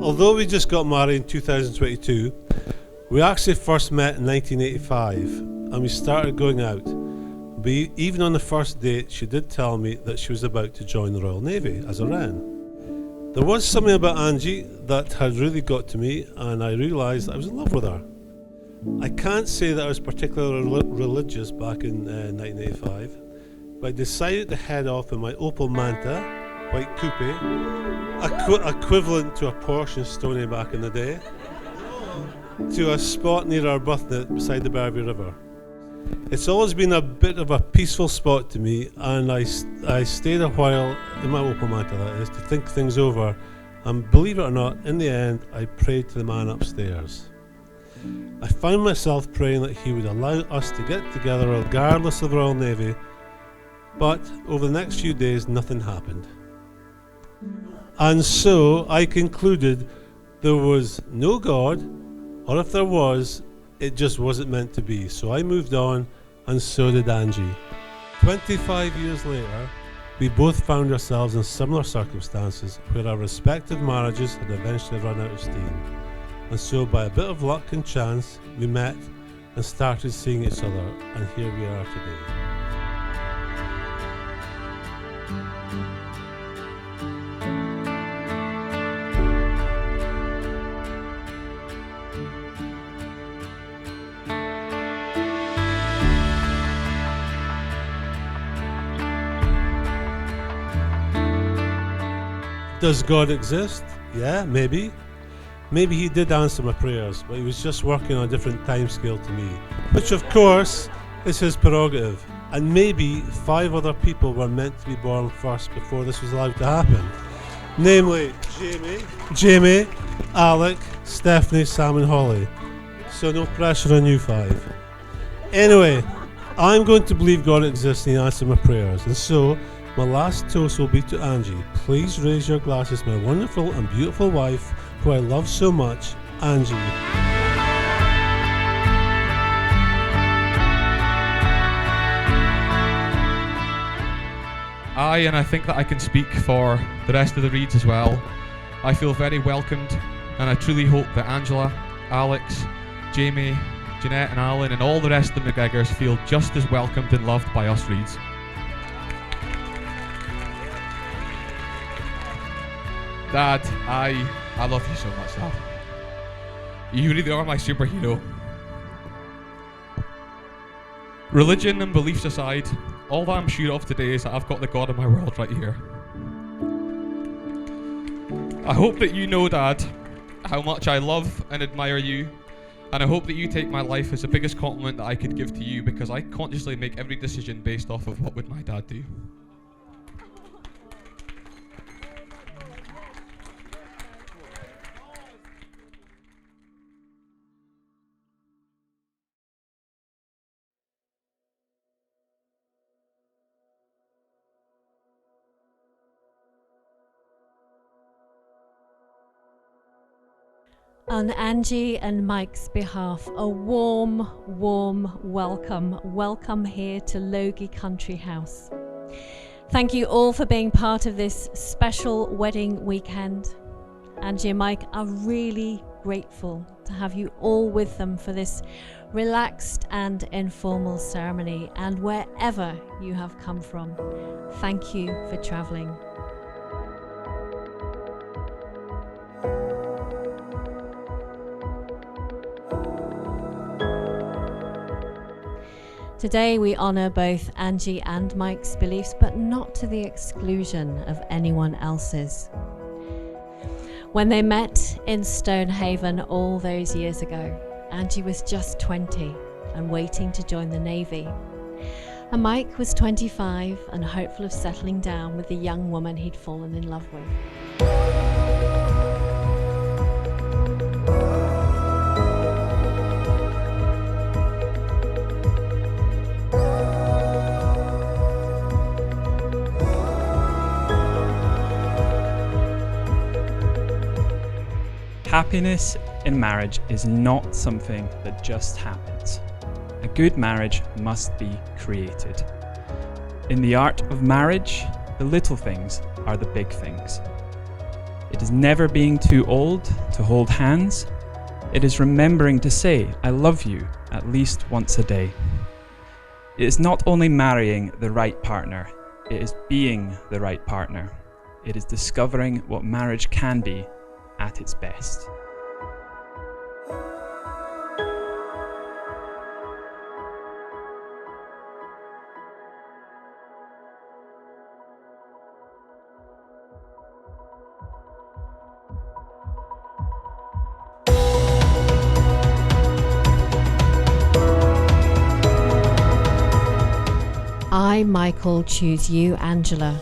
Although we just got married in 2022, we actually first met in 1985 and we started going out. Even on the first date, she did tell me that she was about to join the Royal Navy as a Wren. There was something about Angie that had really got to me, and I realised I was in love with her. I can't say that I was particularly religious back in 1985, but I decided to head off in my Opel Manta, white coupe, equivalent to a Porsche in Stoney back in the day, to a spot near our birthday beside the Berby River. It's always been a bit of a peaceful spot to me, and I stayed a while in my Opel Manta, that is, to think things over, and believe it or not, in the end I prayed to the man upstairs. I found myself praying that he would allow us to get together regardless of the Royal Navy, but over the next few days nothing happened. And so I concluded there was no God, or if there was, it just wasn't meant to be. So I moved on, and so did Angie. 25 years later, we both found ourselves in similar circumstances where our respective marriages had eventually run out of steam. And so by a bit of luck and chance, we met and started seeing each other, and here we are today. Does God exist? Yeah, maybe. Maybe he did answer my prayers, but he was just working on a different timescale to me, which of course is his prerogative. And maybe 5 other people were meant to be born first before this was allowed to happen. Namely, Jamie, Alec, Stephanie, Sam and Holly. So no pressure on you 5. Anyway, I'm going to believe God exists and he answered my prayers. And so, my last toast will be to Angie. Please raise your glasses, my wonderful and beautiful wife, who I love so much, Angie. And I think that I can speak for the rest of the Reeds as well. I feel very welcomed, and I truly hope that Angela, Alex, Jamie, Jeanette and Alan and all the rest of the McGregors feel just as welcomed and loved by us Reeds. Dad, I love you so much, Dad. You really are my superhero. Religion and beliefs aside, all that I'm sure of today is that I've got the God of my world right here. I hope that you know, Dad, how much I love and admire you, and I hope that you take my life as the biggest compliment that I could give to you, because I consciously make every decision based off of what would my dad do. On Angie and Mike's behalf, a warm welcome. Welcome here to Logie Country House. Thank you all for being part of this special wedding weekend. Angie and Mike are really grateful to have you all with them for this relaxed and informal ceremony, and wherever you have come from, thank you for traveling. Today we honour both Angie and Mike's beliefs, but not to the exclusion of anyone else's. When they met in Stonehaven all those years ago, Angie was just 20 and waiting to join the Navy. And Mike was 25 and hopeful of settling down with the young woman he'd fallen in love with. Happiness in marriage is not something that just happens. A good marriage must be created. In the art of marriage, the little things are the big things. It is never being too old to hold hands. It is remembering to say, I love you, at least once a day. It is not only marrying the right partner, it is being the right partner. It is discovering what marriage can be at its best. I, Michael, choose you, Angela,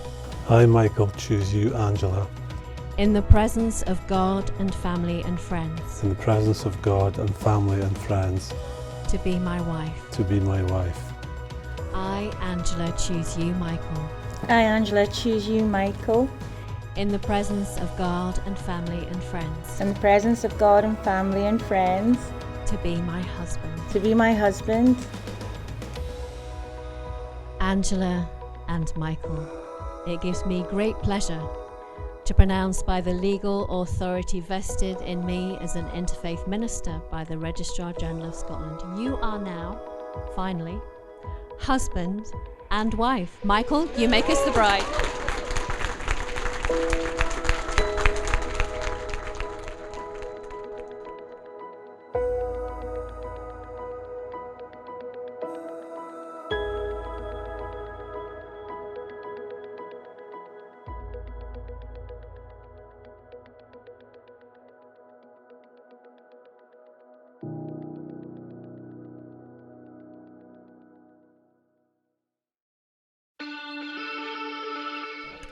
I, Michael, choose you, Angela, in the presence of God and family and friends, in the presence of God and family and friends, to be my wife. to be my wife. I, Angela, choose you, Michael, I, Angela, choose you, Michael, in the presence of God and family and friends, in the presence of God and family and friends, to be my husband. to be my husband. Angela and Michael, it gives me great pleasure to pronounce by the legal authority vested in me as an interfaith minister by the Registrar General of Scotland, you are now, finally, husband and wife. Michael, you make us the bride.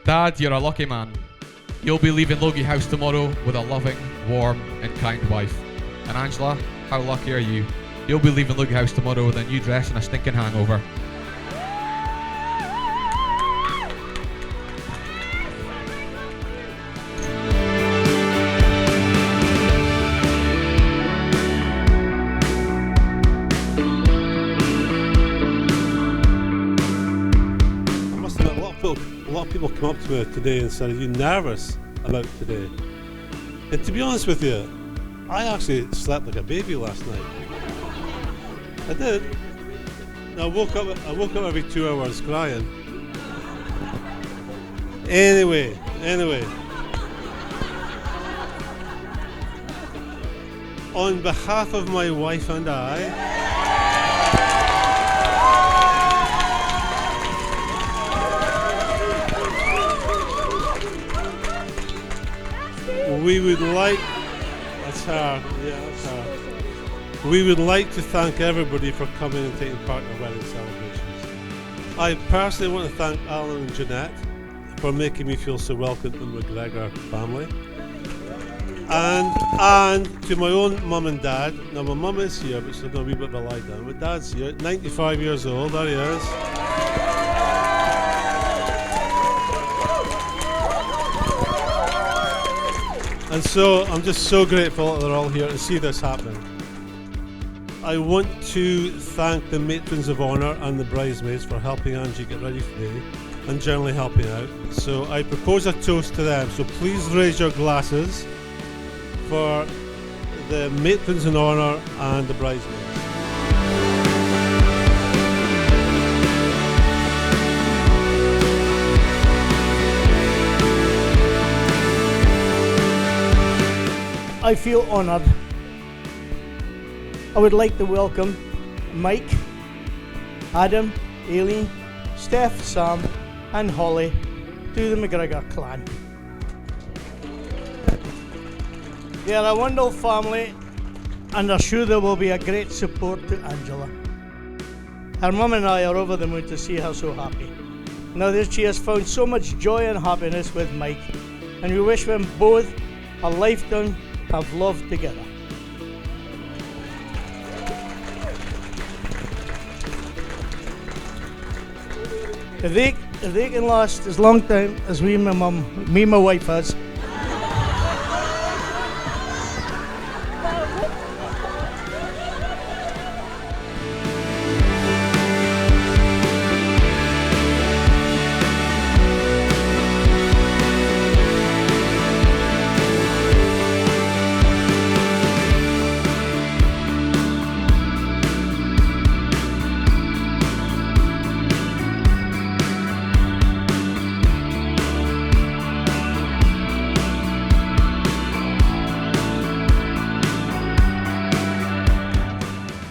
Dad, you're a lucky man. You'll be leaving Logie House tomorrow with a loving, warm and kind wife. And Angela, how lucky are you? You'll be leaving Logie House tomorrow with a new dress and a stinking hangover. I must admit, a lot of people come up to me today and said, are you nervous about today? And to be honest with you, I actually slept like a baby last night. I did. I woke up every 2 hours crying. Anyway. On behalf of my wife and I, we would like, that's her, yeah, that's her. We would like to thank everybody for coming and taking part in our wedding celebrations. I personally want to thank Alan and Jeanette for making me feel so welcome in the McGregor family. And to my own mum and dad. Now my mum is here, but she's got a wee bit of a lie down. My dad's here, 95 years old, there he is. And so I'm just so grateful that they're all here to see this happening. I want to thank the matrons of honour and the bridesmaids for helping Angie get ready today and generally helping out. So I propose a toast to them. So please raise your glasses for the matrons in honour and the bridesmaids. I feel honoured. I would like to welcome Mike, Adam, Aileen, Steph, Sam and Holly to the McGregor clan. They are a wonderful family and I'm sure they will be a great support to Angela. Her mum and I are over the moon to see her so happy. Now that she has found so much joy and happiness with Mike, and we wish them both a lifetime of love together. If they can last as long time as me and my wife has,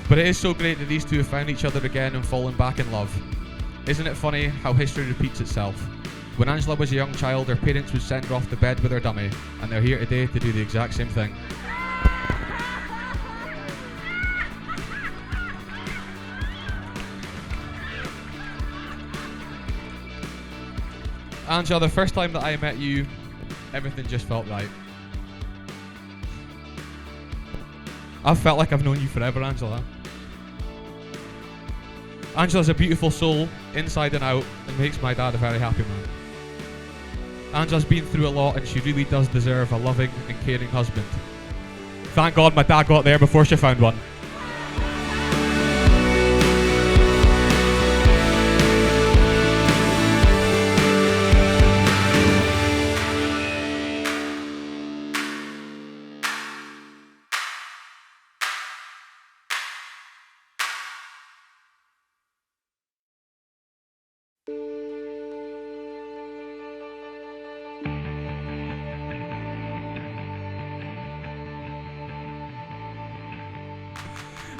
But it is so great that these two have found each other again and fallen back in love. Isn't it funny how history repeats itself? When Angela was a young child, her parents would send her off to bed with her dummy, and they're here today to do the exact same thing. Angela, the first time that I met you, everything just felt right. I've felt like I've known you forever, Angela. Angela's a beautiful soul, inside and out, and makes my dad a very happy man. Angela's been through a lot, and she really does deserve a loving and caring husband. Thank God my dad got there before she found one.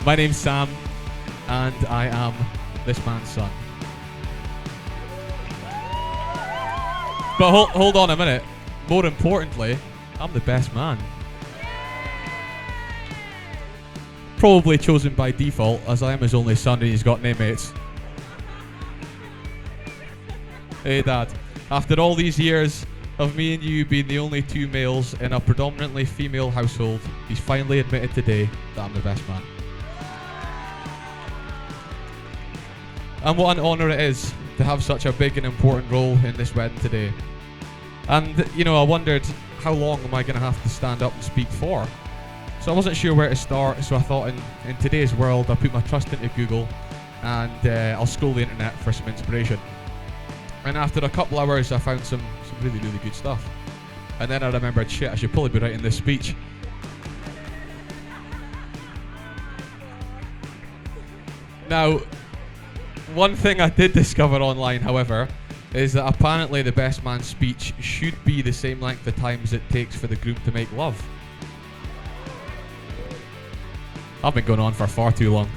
My name's Sam, and I am this man's son. But hold on a minute. More importantly, I'm the best man. Probably chosen by default, as I am his only son and he's got no mates. Hey Dad, after all these years of me and you being the only two males in a predominantly female household, he's finally admitted today that I'm the best man. And what an honour it is to have such a big and important role in this wedding today. And, you know, I wondered, how long am I going to have to stand up and speak for? So I wasn't sure where to start, so I thought in today's world, I'll put my trust into Google and I'll scroll the internet for some inspiration. And after a couple hours, I found some really, really good stuff. And then I remembered, shit, I should probably be writing this speech. Now, one thing I did discover online, however, is that apparently the best man's speech should be the same length of time as it takes for the groom to make love. I've been going on for far too long.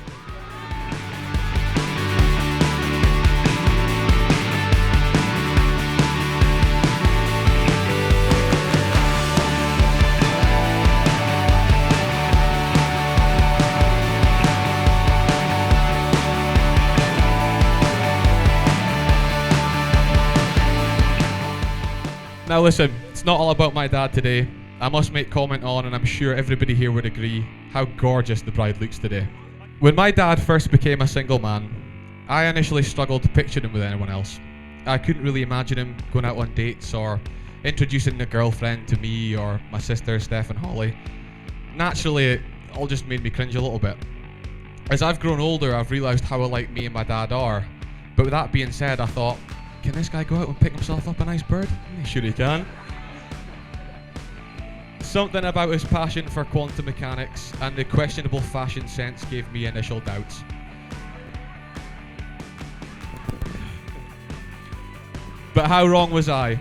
Now listen, it's not all about my dad today. I must make comment on, and I'm sure everybody here would agree, how gorgeous the bride looks today. When my dad first became a single man, I initially struggled to picture him with anyone else. I couldn't really imagine him going out on dates or introducing a girlfriend to me or my sister Steph and Holly. Naturally, it all just made me cringe a little bit. As I've grown older, I've realised how alike me and my dad are. But with that being said, I thought, can this guy go out and pick himself up a nice bird? Sure he can. Something about his passion for quantum mechanics and the questionable fashion sense gave me initial doubts. But how wrong was I?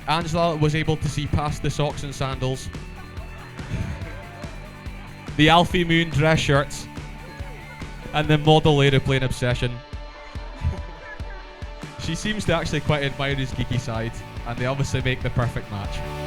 Angela was able to see past the socks and sandals, the Alfie Moon dress shirts, and the model aeroplane obsession. She seems to actually quite admire his geeky side, and they obviously make the perfect match.